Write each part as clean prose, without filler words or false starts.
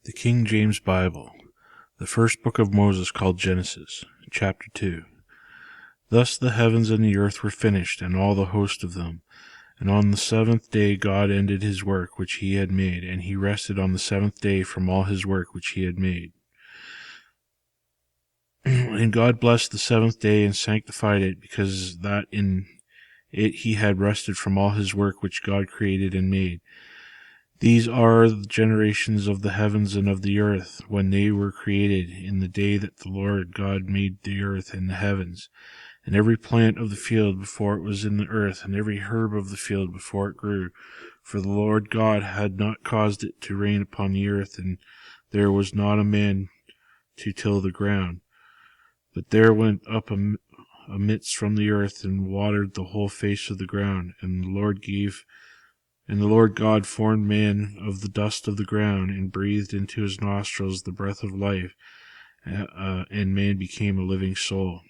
The King James Bible, the first book of Moses called Genesis, chapter 2. Thus the heavens and the earth were finished, and all the host of them. And on the seventh day God ended his work which he had made, and he rested on the seventh day from all his work which he had made. And God blessed the seventh day and sanctified it, because that in it he had rested from all his work which God created and made. These are the generations of the heavens and of the earth, when they were created, in the day that the Lord God made the earth and the heavens, and every plant of the field before it was in the earth, and every herb of the field before it grew. For the Lord God had not caused it to rain upon the earth, and there was not a man to till the ground. But there went up a mist from the earth, and watered the whole face of the ground. And the Lord God formed man of the dust of the ground, and breathed into his nostrils the breath of life, and man became a living soul.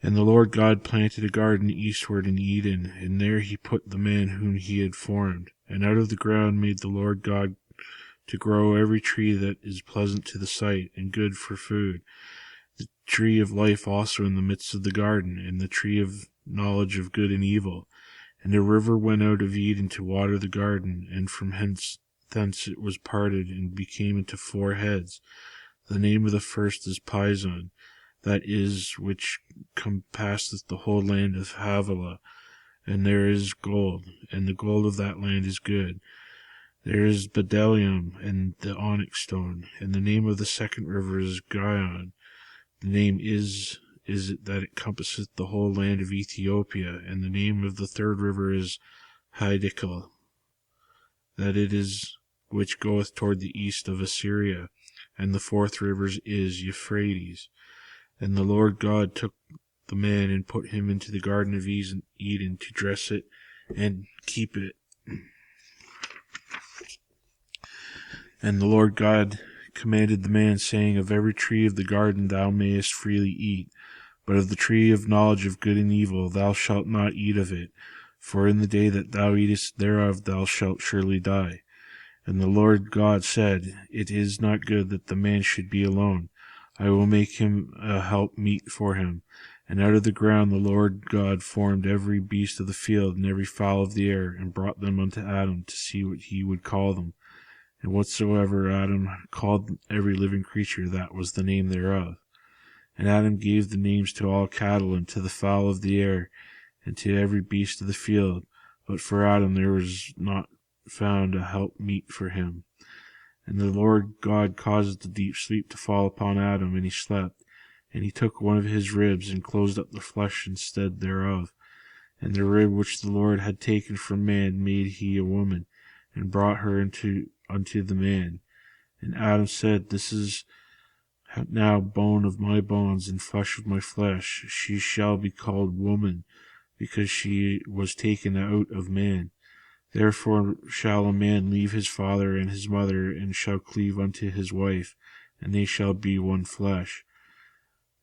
And the Lord God planted a garden eastward in Eden, and there he put the man whom he had formed. And out of the ground made the Lord God to grow every tree that is pleasant to the sight, and good for food, the tree of life also in the midst of the garden, and the tree of knowledge of good and evil. And a river went out of Eden to water the garden, and from thence it was parted, and became into 4 heads. The name of the first is Pison, that is, which compasseth the whole land of Havilah. And there is gold, and the gold of that land is good. There is bdellium, and the onyx stone. And the name of the second river is Gihon. The name is it that it compasseth the whole land of Ethiopia. And the name of the third river is Hiddekel, that it is which goeth toward the east of Assyria. And the fourth river is Euphrates. And the Lord God took the man and put him into the garden of Eden to dress it and keep it. And the Lord God commanded the man, saying, Of every tree of the garden thou mayest freely eat, but of the tree of knowledge of good and evil thou shalt not eat of it, for in the day that thou eatest thereof thou shalt surely die. And the Lord God said, It is not good that the man should be alone. I will make him a help meet for him. And out of the ground the Lord God formed every beast of the field and every fowl of the air, and brought them unto Adam to see what he would call them. And whatsoever Adam called every living creature, that was the name thereof. And Adam gave the names to all cattle, and to the fowl of the air, and to every beast of the field. But for Adam there was not found a help meet for him. And the Lord God caused a deep sleep to fall upon Adam, and he slept. And he took one of his ribs, and closed up the flesh instead thereof. And the rib which the Lord had taken from man made he a woman, and brought her unto the man. And Adam said, This is now bone of my bones, and flesh of my flesh. She shall be called woman, because she was taken out of man. Therefore shall a man leave his father and his mother, and shall cleave unto his wife, and they shall be one flesh.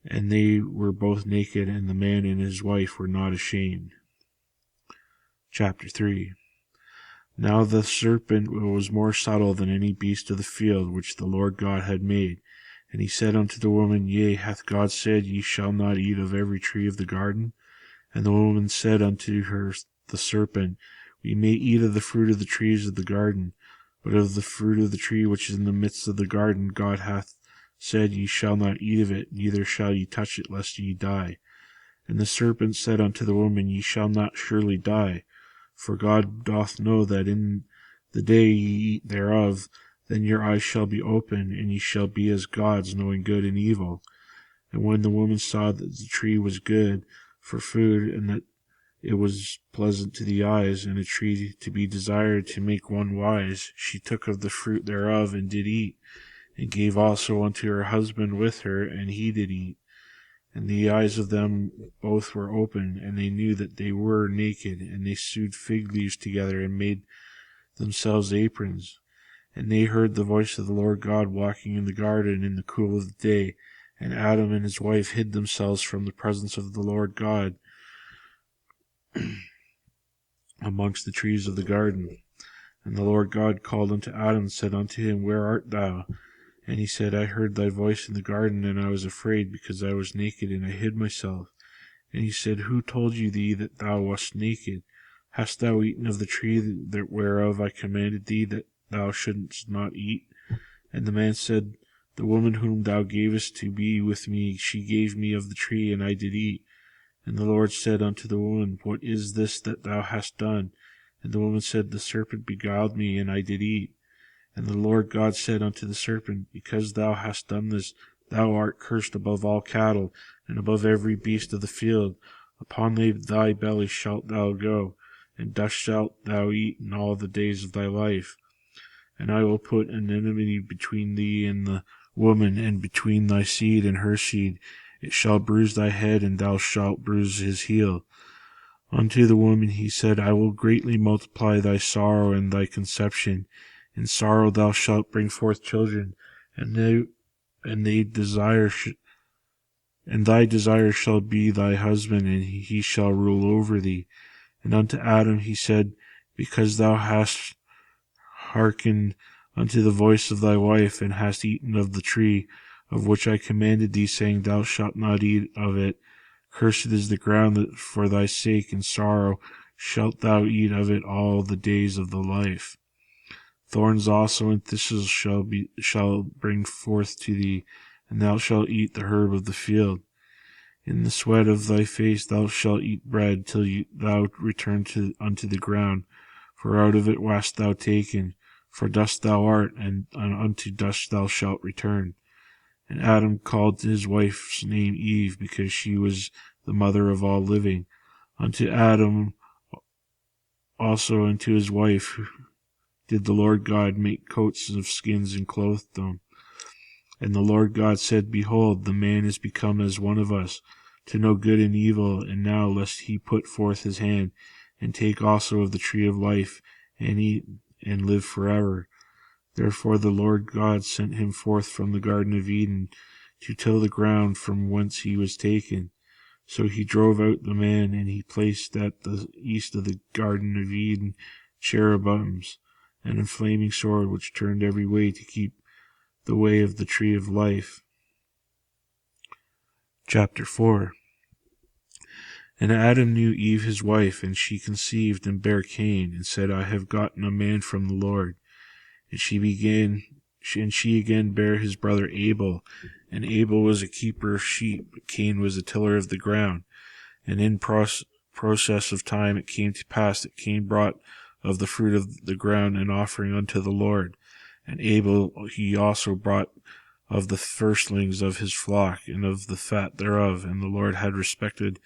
And they were both naked, and the man and his wife were not ashamed. Chapter 3. Now the serpent was more subtle than any beast of the field which the Lord God had made. And he said unto the woman, Yea, hath God said, Ye shall not eat of every tree of the garden? And the woman said unto the serpent, We may eat of the fruit of the trees of the garden, but of the fruit of the tree which is in the midst of the garden God hath said, Ye shall not eat of it, neither shall ye touch it, lest ye die. And the serpent said unto the woman, Ye shall not surely die, for God doth know that in the day ye eat thereof, then your eyes shall be opened, and ye shall be as gods, knowing good and evil. And when the woman saw that the tree was good for food, and that it was pleasant to the eyes, and a tree to be desired to make one wise, she took of the fruit thereof, and did eat, and gave also unto her husband with her, and he did eat. And the eyes of them both were opened, and they knew that they were naked, and they sewed fig leaves together, and made themselves aprons. And they heard the voice of the Lord God walking in the garden in the cool of the day. And Adam and his wife hid themselves from the presence of the Lord God amongst the trees of the garden. And the Lord God called unto Adam, and said unto him, Where art thou? And he said, I heard thy voice in the garden, and I was afraid, because I was naked, and I hid myself. And he said, Who told thee that thou wast naked? Hast thou eaten of the tree whereof I commanded thee that thou shouldest not eat? And the man said, The woman whom thou gavest to be with me, she gave me of the tree, and I did eat. And the Lord said unto the woman, What is this that thou hast done? And the woman said, The serpent beguiled me, and I did eat. And the Lord God said unto the serpent, Because thou hast done this, thou art cursed above all cattle, and above every beast of the field. Upon thy belly shalt thou go, and dust shalt thou eat in all the days of thy life. And I will put an enmity between thee and the woman, and between thy seed and her seed. It shall bruise thy head, and thou shalt bruise his heel. Unto the woman he said, I will greatly multiply thy sorrow and thy conception. In sorrow thou shalt bring forth children, and thy desire shall be thy husband, and he shall rule over thee. And unto Adam he said, Because thou hast hearkened unto the voice of thy wife, and hast eaten of the tree of which I commanded thee, saying, Thou shalt not eat of it. Cursed is the ground for thy sake, in sorrow shalt thou eat of it all the days of thy life. Thorns also and thistles shall bring forth to thee, and thou shalt eat the herb of the field. In the sweat of thy face thou shalt eat bread, till thou return unto the ground, for out of it wast thou taken. For dust thou art, and unto dust thou shalt return. And Adam called his wife's name Eve, because she was the mother of all living. Unto Adam also and to his wife did the Lord God make coats of skins, and clothed them. And the Lord God said, Behold, the man is become as one of us, to know good and evil. And now lest he put forth his hand, and take also of the tree of life, and eat, and live forever. Therefore the Lord God sent him forth from the Garden of Eden, to till the ground from whence he was taken. So he drove out the man, and he placed at the east of the Garden of Eden cherubims, and a flaming sword which turned every way to keep the way of the tree of life. Chapter 4. And Adam knew Eve his wife, and she conceived and bare Cain, and said, I have gotten a man from the Lord. And she again bare his brother Abel. And Abel was a keeper of sheep, but Cain was a tiller of the ground. And in process of time it came to pass that Cain brought of the fruit of the ground an offering unto the Lord. And Abel he also brought of the firstlings of his flock, and of the fat thereof. And the Lord had respected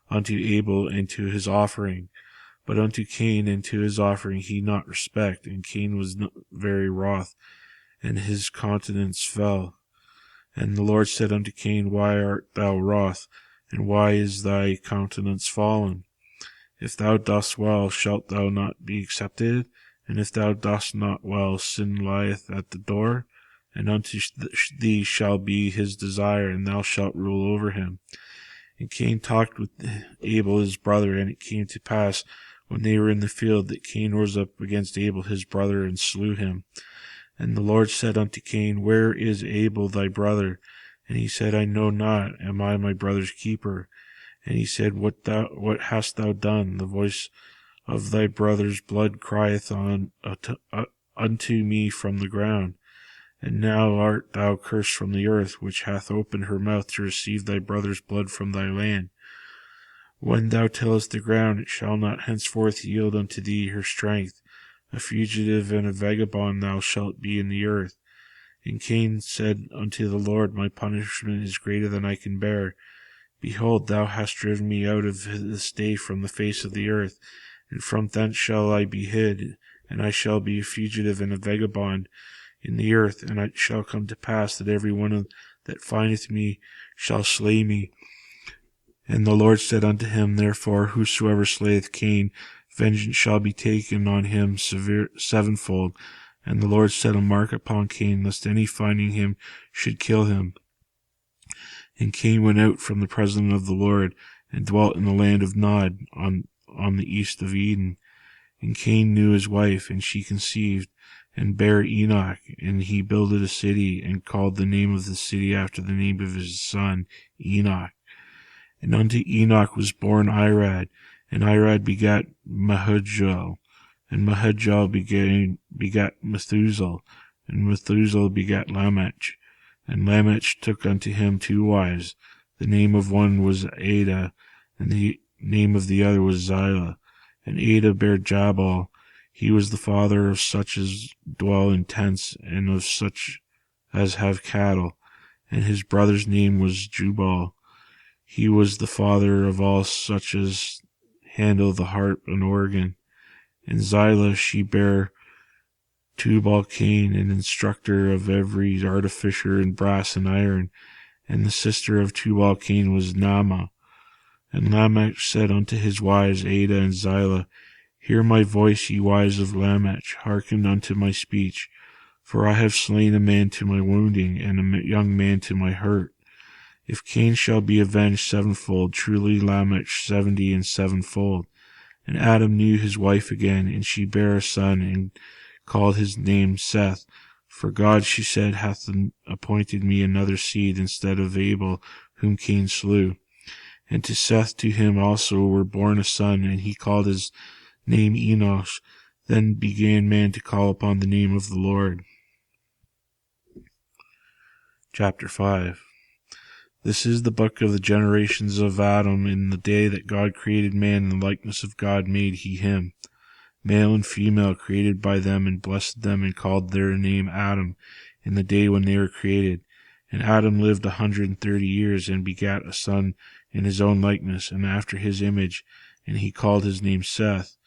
unto Abel and to his offering. But unto Cain and to his offering he not respect. And Cain was very wroth, and his countenance fell. And the Lord said unto Cain, Why art thou wroth, and why is thy countenance fallen? If thou dost well, shalt thou not be accepted? And if thou dost not well, sin lieth at the door, and unto thee shall be his desire, and thou shalt rule over him. And Cain talked with Abel his brother, and it came to pass, when they were in the field, that Cain rose up against Abel his brother, and slew him. And the Lord said unto Cain, Where is Abel thy brother? And he said, I know not. Am I my brother's keeper? And he said, What hast thou done? The voice of thy brother's blood crieth unto me from the ground. And now art thou cursed from the earth, which hath opened her mouth to receive thy brother's blood from thy land. When thou tillest the ground, it shall not henceforth yield unto thee her strength. A fugitive and a vagabond thou shalt be in the earth. And Cain said unto the Lord, My punishment is greater than I can bear. Behold, thou hast driven me out of this day from the face of the earth, and from thence shall I be hid, and I shall be a fugitive and a vagabond in the earth. And it shall come to pass that every one that findeth me shall slay me. And the Lord said unto him, Therefore whosoever slayeth Cain, vengeance shall be taken on him sevenfold. And the Lord set a mark upon Cain, lest any finding him should kill him. And Cain went out from the presence of the Lord, and dwelt in the land of Nod, on the east of Eden. And Cain knew his wife, and she conceived, and bare Enoch. And he builded a city, and called the name of the city after the name of his son Enoch. And unto Enoch was born Irad, and Irad begat Mahajuel, and Mahajuel begat Methuselah, and Methuselah begat Lamech. And Lamech took unto him 2 wives. The name of one was Ada, and the name of the other was Zillah. And Ada bare Jabal. He was the father of such as dwell in tents, and of such as have cattle. And his brother's name was Jubal. He was the father of all such as handle the harp and organ. And Zillah she bare Tubal-Cain, an instructor of every artificer in brass and iron. And the sister of Tubal-Cain was Naamah. And Lamech said unto his wives Ada and Zillah, Hear my voice, ye wives of Lamech, hearken unto my speech. For I have slain a man to my wounding, and a young man to my hurt. If Cain shall be avenged 7-fold, truly Lamech 70 and 7-fold. And Adam knew his wife again, and she bare a son, and called his name Seth. For God, she said, hath appointed me another seed instead of Abel, whom Cain slew. And to Seth, to him also were born a son, and he called his name Enosh. Then began man to call upon the name of the Lord. Chapter 5. This is the book of the generations of Adam. In the day that God created man, in the likeness of God made he him. Male and female created by them, and blessed them, and called their name Adam, in the day when they were created. And Adam lived 130 years, and begat a son in his own likeness, and after his image, and he called his name Seth.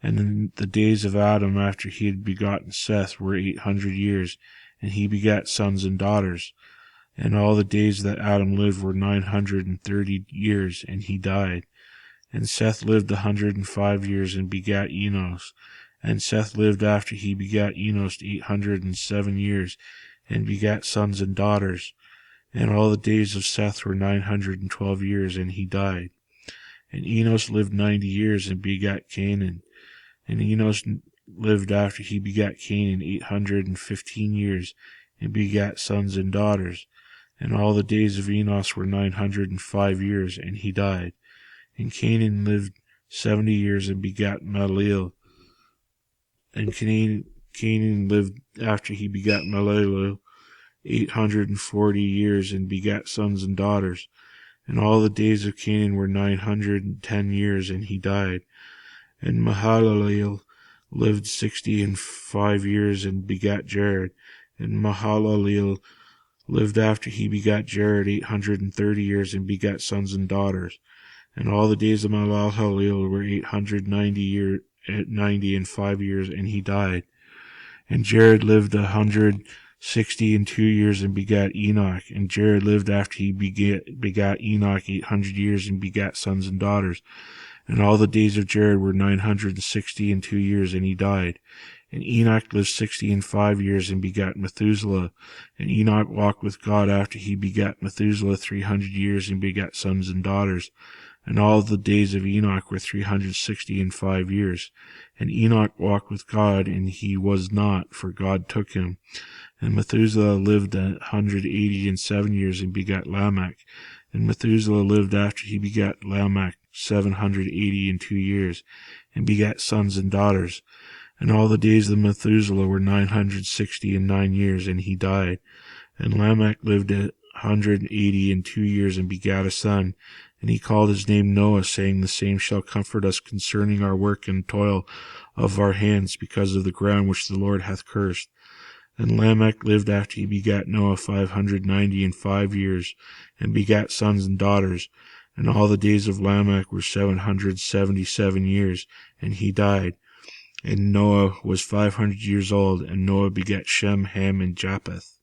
And in the days of Adam, after he had begotten Seth, were 800 years, and he begat sons and daughters. And all the days that Adam lived were 930 years, and he died. And Seth lived 105 years, and begat Enos. And Seth lived after he begat Enos 807 years, and begat sons and daughters. And all the days of Seth were 912 years, and he died. And Enos lived 90 years, and begat Canaan. And Enos lived after he begat Canaan 815 years, and begat sons and daughters. And all the days of Enos were 905 years, and he died. And Canaan lived 70 years, and begat Mahalalel. And Canaan lived after he begat Mahalalel 840 years, and begat sons and daughters. And all the days of Canaan were 910 years, and he died. And Mahalalel lived 65 years, and begat Jared. And Mahalalel lived after he begat Jared 830 years, and begat sons and daughters. And all the days of Mahalalel were 90 and 5 years, and he died. And Jared lived 162 years, and begat Enoch. And Jared lived after he begat Enoch 800 years, and begat sons and daughters. And all the days of Jared were 962 years, and he died. And Enoch lived 65 years, and begat Methuselah. And Enoch walked with God after he begat Methuselah 300 years, and begat sons and daughters. And all the days of Enoch were 365 years. And Enoch walked with God, and he was not, for God took him. And Methuselah lived 187 years, and begat Lamech. And Methuselah lived after he begat Lamech 782 years, and begat sons and daughters. And all the days of Methuselah were 969 years, and he died. And Lamech lived 182 years, and begat a son. And he called his name Noah, saying, The same shall comfort us concerning our work and toil of our hands, because of the ground which the Lord hath cursed. And Lamech lived after he begat Noah 595 years, and begat sons and daughters. And all the days of Lamech were 777 years, and he died. And Noah was 500 years old, and Noah begat Shem, Ham, and Japheth.